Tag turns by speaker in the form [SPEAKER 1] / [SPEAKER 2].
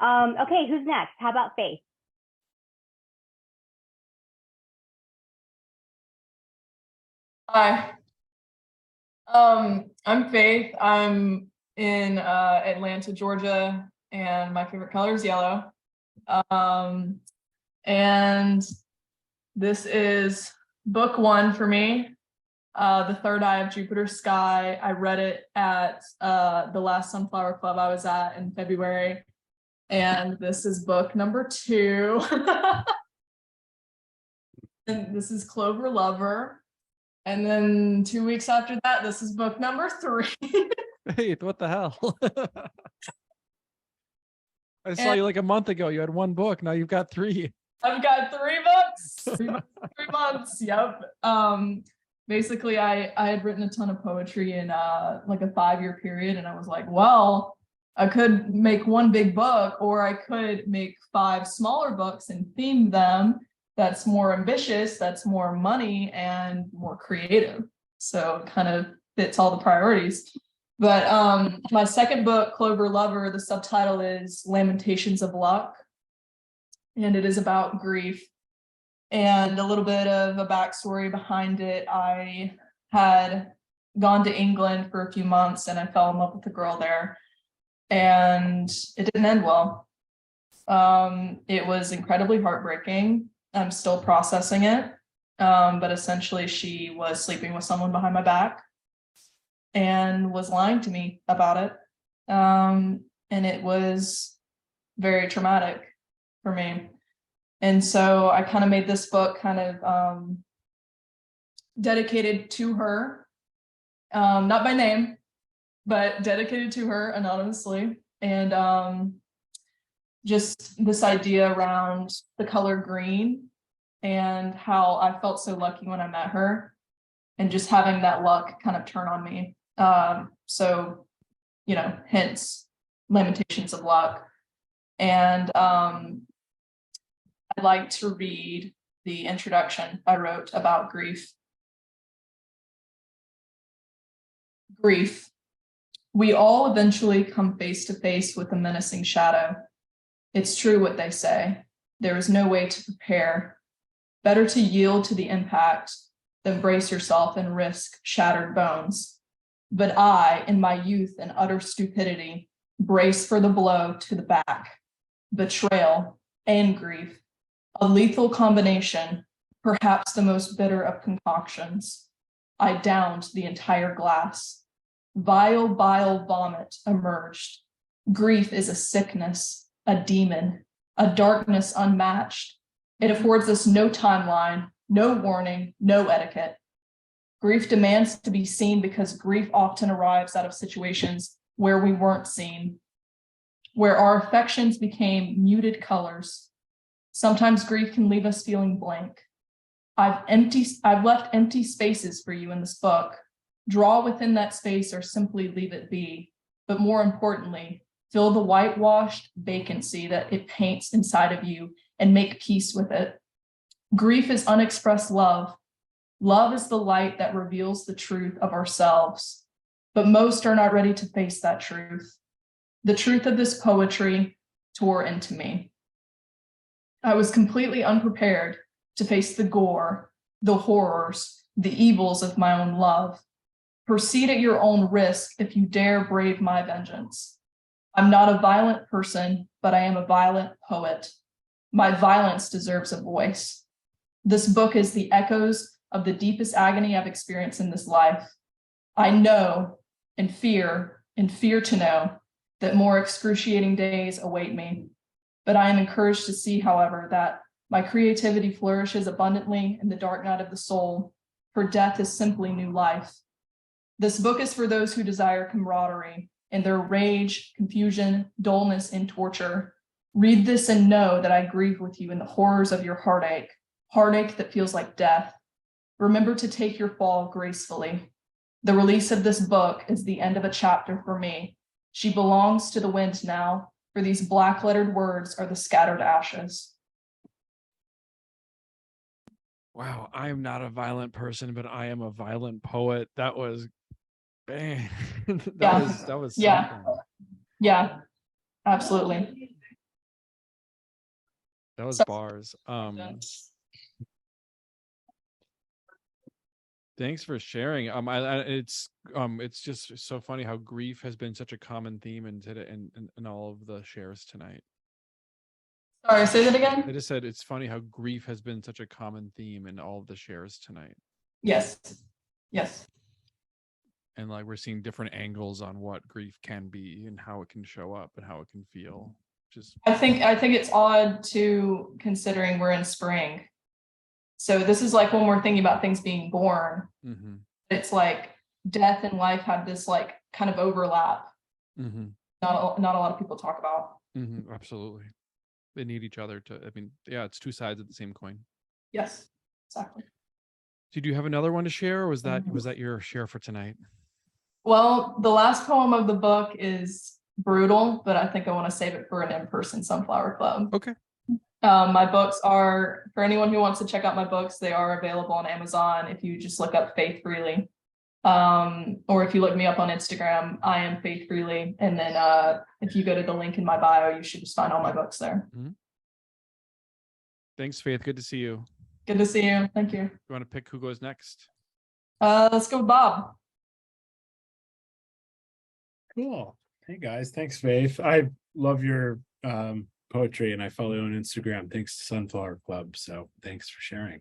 [SPEAKER 1] Okay, who's next? How about Faith?
[SPEAKER 2] Hi, I'm Faith. I'm in Atlanta, Georgia, and my favorite color is yellow. Um, and this is book one for me, The Third Eye of Jupiter's Sky. I read it at the last Sunflower Club I was at in February, and this is book number two. And this is Clover Lover. And then 2 weeks after that, this is book number three.
[SPEAKER 3] Hey, what the hell? I saw
[SPEAKER 2] And
[SPEAKER 3] you like a month ago. You had one book. Now you've got three.
[SPEAKER 2] I've got 3 books, 3 months. Yep. Basically I had written a ton of poetry in like a 5-year period, and I was like, well, I could make one big book, or I could make 5 smaller books and theme them. That's more ambitious, that's more money and more creative. So it kind of fits all the priorities. But my second book, Clover Lover, the subtitle is Lamentations of Luck, and it is about grief. And a little bit of a backstory behind it. I had gone to England for a few months and I fell in love with a girl there, and it didn't end well. It was incredibly heartbreaking. I'm still processing it. But essentially she was sleeping with someone behind my back and was lying to me about it. And it was very traumatic for me. And so I kind of made this book kind of dedicated to her, not by name, but dedicated to her anonymously. And just this idea around the color green and how I felt so lucky when I met her, and just having that luck kind of turn on me. So, hence Lamentations of Luck. And I'd like to read the introduction I wrote about grief. Grief. We all eventually come face to face with a menacing shadow. It's true what they say. There is no way to prepare. Better to yield to the impact than brace yourself and risk shattered bones. But I, in my youth and utter stupidity, brace for the blow to the back. Betrayal and grief. A lethal combination, perhaps the most bitter of concoctions. I downed the entire glass. Vile bile vomit emerged. Grief is a sickness, a demon, a darkness unmatched. It affords us no timeline, no warning, no etiquette. Grief demands to be seen because grief often arrives out of situations where we weren't seen, where our affections became muted colors. Sometimes grief can leave us feeling blank. I've left empty spaces for you in this book. Draw within that space or simply leave it be. But more importantly, fill the whitewashed vacancy that it paints inside of you and make peace with it. Grief is unexpressed love. Love is the light that reveals the truth of ourselves. But most are not ready to face that truth. The truth of this poetry tore into me. I was completely unprepared to face the gore, the horrors, the evils of my own love. Proceed at your own risk if you dare brave my vengeance. I'm not a violent person, but I am a violent poet. My violence deserves a voice. This book is the echoes of the deepest agony I've experienced in this life. I know and fear to know that more excruciating days await me. But I am encouraged to see, however, that my creativity flourishes abundantly in the dark night of the soul, for death is simply new life. This book is for those who desire camaraderie in their rage, confusion, dullness, and torture. Read this and know that I grieve with you in the horrors of your heartache that feels like death. Remember to take your fall gracefully. The release of this book is the end of a chapter for me. She belongs to the wind now, for these black-lettered words are the scattered ashes.
[SPEAKER 3] Wow, I am not a violent person, but I am a violent poet. That was, bang. That was something.
[SPEAKER 2] Yeah, absolutely.
[SPEAKER 3] That was
[SPEAKER 2] So-
[SPEAKER 3] bars. Thanks for sharing. It's just so funny how grief has been such a common theme in today in all of the shares tonight.
[SPEAKER 2] Sorry, say that
[SPEAKER 3] I
[SPEAKER 2] again.
[SPEAKER 3] just said it's funny how grief has been such a common theme in all of the shares tonight.
[SPEAKER 2] Yes. Yes.
[SPEAKER 3] And like we're seeing different angles on what grief can be and how it can show up and how it can feel. Just
[SPEAKER 2] I think it's odd too, considering we're in spring. So this is like when we're thinking about things being born,
[SPEAKER 3] mm-hmm,
[SPEAKER 2] it's like death and life have this like kind of overlap.
[SPEAKER 3] mm-hmm,
[SPEAKER 2] Not a lot of people talk about.
[SPEAKER 3] mm-hmm, absolutely. They need each other to, I mean, yeah, it's two sides of the same coin.
[SPEAKER 2] Yes, exactly.
[SPEAKER 3] Did you have another one to share, or was that your share for tonight?
[SPEAKER 2] Well, the last poem of the book is brutal, but I think I want to save it for an in-person Sunflower Club.
[SPEAKER 3] Okay.
[SPEAKER 2] My books are, for anyone who wants to check out my books, they are available on Amazon if you just look up Faith Freely. Or if you look me up on Instagram, I am Faith Freely. And then if you go to the link in my bio, you should just find all my books there.
[SPEAKER 3] Mm-hmm. Thanks, Faith. Good to see you.
[SPEAKER 2] Good to see you. Thank you.
[SPEAKER 3] You want to pick who goes next?
[SPEAKER 2] Let's go with Bob.
[SPEAKER 4] Cool. Hey guys, thanks, Faith. I love your poetry and I follow you on Instagram. Thanks to Sunflower Club. So thanks for sharing.